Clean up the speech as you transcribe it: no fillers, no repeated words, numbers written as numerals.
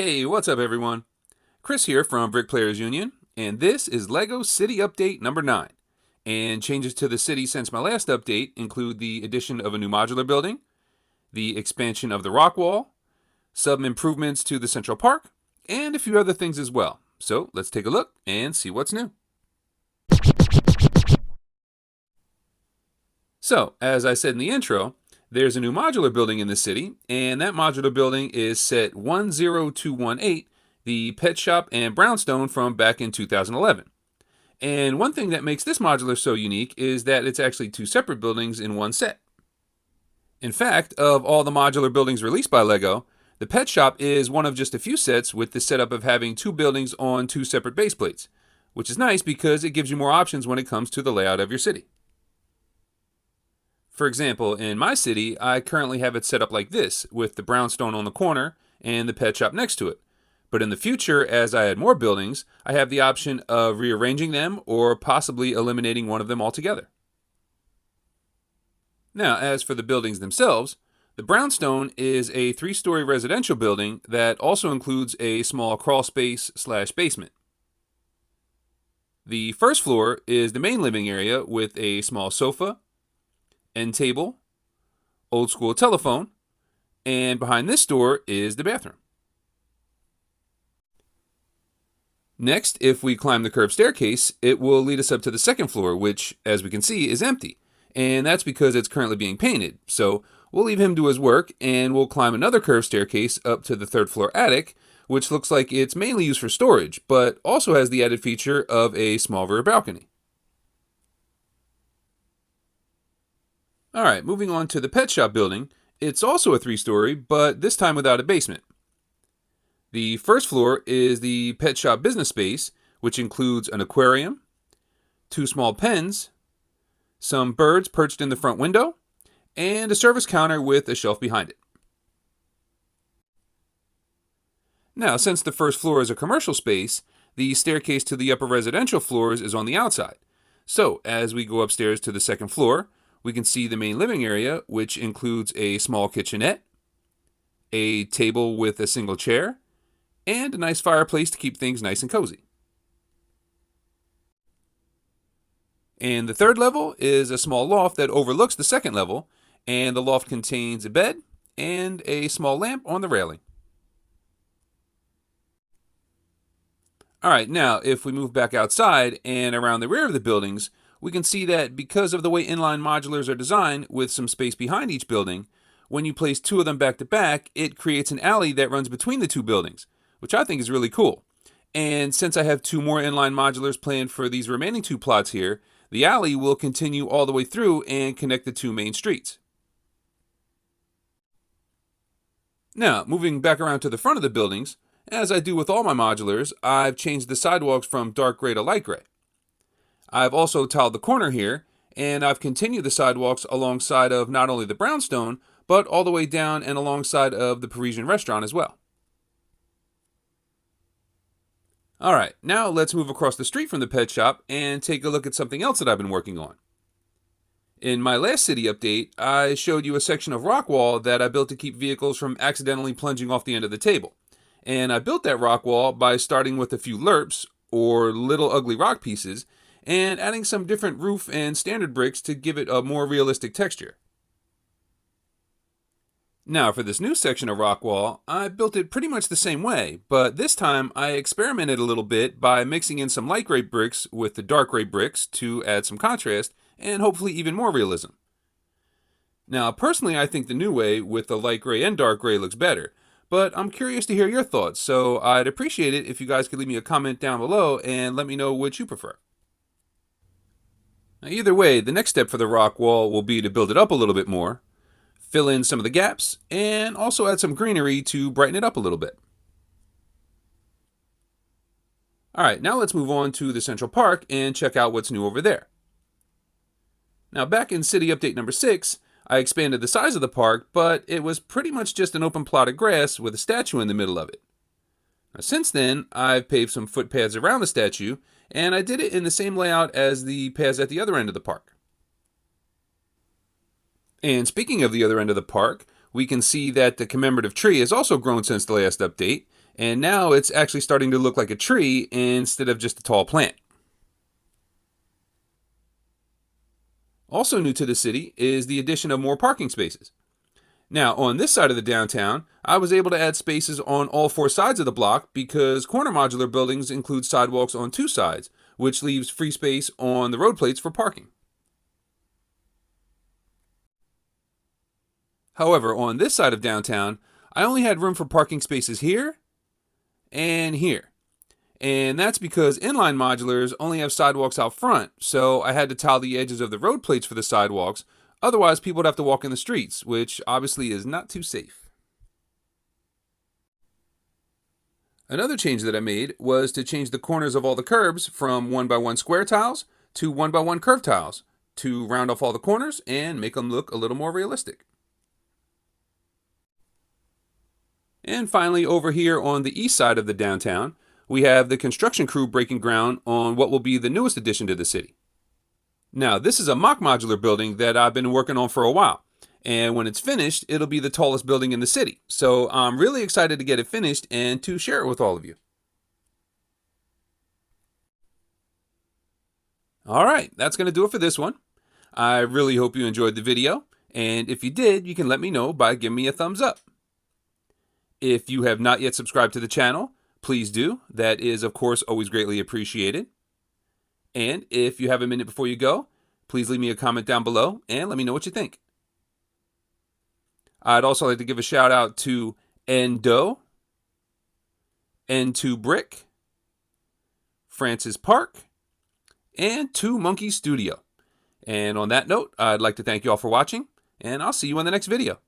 Hey, what's up everyone? Chris here from Brick Players Union, and this is LEGO City Update number 9. And changes to the city since my last update include the addition of a new modular building, the expansion of the rock wall, some improvements to the Central Park, and a few other things as well. So let's take a look and see what's new. So, as I said in the intro, there's a new modular building in the city, and that modular building is set 10218, the Pet Shop and Brownstone from back in 2011. And one thing that makes this modular so unique is that it's actually two separate buildings in one set. In fact, of all the modular buildings released by LEGO, the Pet Shop is one of just a few sets with the setup of having two buildings on two separate base plates, which is nice because it gives you more options when it comes to the layout of your city. For example, in my city, I currently have it set up like this, with the brownstone on the corner and the pet shop next to it. But in the future, as I add more buildings, I have the option of rearranging them or possibly eliminating one of them altogether. Now, as for the buildings themselves, the brownstone is a 3-story residential building that also includes a small crawl space / basement. The first floor is the main living area with a small sofa, end table, old school telephone, and behind this door is the bathroom. Next, if we climb the curved staircase, it will lead us up to the second floor, which, as we can see, is empty. And that's because it's currently being painted. So we'll leave him do his work, and we'll climb another curved staircase up to the third floor attic, which looks like it's mainly used for storage, but also has the added feature of a small rear balcony. Alright, moving on to the pet shop building. It's also a 3-story, but this time without a basement. The first floor is the pet shop business space, which includes an aquarium, 2 small pens, some birds perched in the front window, and a service counter with a shelf behind it. Now, since the first floor is a commercial space, the staircase to the upper residential floors is on the outside. So, as we go upstairs to the second floor, we can see the main living area, which includes a small kitchenette, a table with a single chair, and a nice fireplace to keep things nice and cozy. And the third level is a small loft that overlooks the second level, and the loft contains a bed and a small lamp on the railing. Alright, now if we move back outside and around the rear of the buildings, we can see that because of the way inline modulars are designed with some space behind each building, when you place 2 of them back to back, it creates an alley that runs between the 2 buildings, which I think is really cool. And since I have 2 more inline modulars planned for these remaining 2 plots here, the alley will continue all the way through and connect the 2 main streets. Now, moving back around to the front of the buildings, as I do with all my modulars, I've changed the sidewalks from dark gray to light gray. I've also tiled the corner here, and I've continued the sidewalks alongside of not only the brownstone, but all the way down and alongside of the Parisian restaurant as well. Alright, now let's move across the street from the pet shop and take a look at something else that I've been working on. In my last city update, I showed you a section of rock wall that I built to keep vehicles from accidentally plunging off the end of the table. And I built that rock wall by starting with a few lerps, or little ugly rock pieces, and adding some different roof and standard bricks to give it a more realistic texture. Now for this new section of rock wall, I built it pretty much the same way, but this time I experimented a little bit by mixing in some light gray bricks with the dark gray bricks to add some contrast and hopefully even more realism. Now personally I think the new way with the light gray and dark gray looks better, but I'm curious to hear your thoughts, so I'd appreciate it if you guys could leave me a comment down below and let me know which you prefer. Now, either way, the next step for the rock wall will be to build it up a little bit more, fill in some of the gaps, and also add some greenery to brighten it up a little bit. Alright, now let's move on to the Central Park and check out what's new over there. Now back in City Update number 6, I expanded the size of the park, but it was pretty much just an open plot of grass with a statue in the middle of it. Now, since then, I've paved some footpaths around the statue, and I did it in the same layout as the paths at the other end of the park. And speaking of the other end of the park, we can see that the commemorative tree has also grown since the last update, And now it's actually starting to look like a tree instead of just a tall plant. Also new to the city is the addition of more parking spaces. Now, on this side of the downtown, I was able to add spaces on all four sides of the block because corner modular buildings include sidewalks on two sides, which leaves free space on the road plates for parking. However, on this side of downtown, I only had room for parking spaces here and here. And that's because inline modulars only have sidewalks out front, so I had to tile the edges of the road plates for the sidewalks. Otherwise, people would have to walk in the streets, which obviously is not too safe. Another change that I made was to change the corners of all the curbs from 1x1 square tiles to 1x1 curved tiles to round off all the corners and make them look a little more realistic. And finally, over here on the east side of the downtown, we have the construction crew breaking ground on what will be the newest addition to the city. Now, this is a MOC Modular building that I've been working on for a while. And when it's finished, it'll be the tallest building in the city. So I'm really excited to get it finished and to share it with all of you. All right, that's going to do it for this one. I really hope you enjoyed the video. And if you did, you can let me know by giving me a thumbs up. If you have not yet subscribed to the channel, please do. That is, of course, always greatly appreciated. And if you have a minute before you go, please leave me a comment down below and let me know what you think. I'd also like to give a shout out to Endo, N2 Brick, Francis Park, and 2 Monkey Studio. And on that note, I'd like to thank you all for watching, and I'll see you in the next video.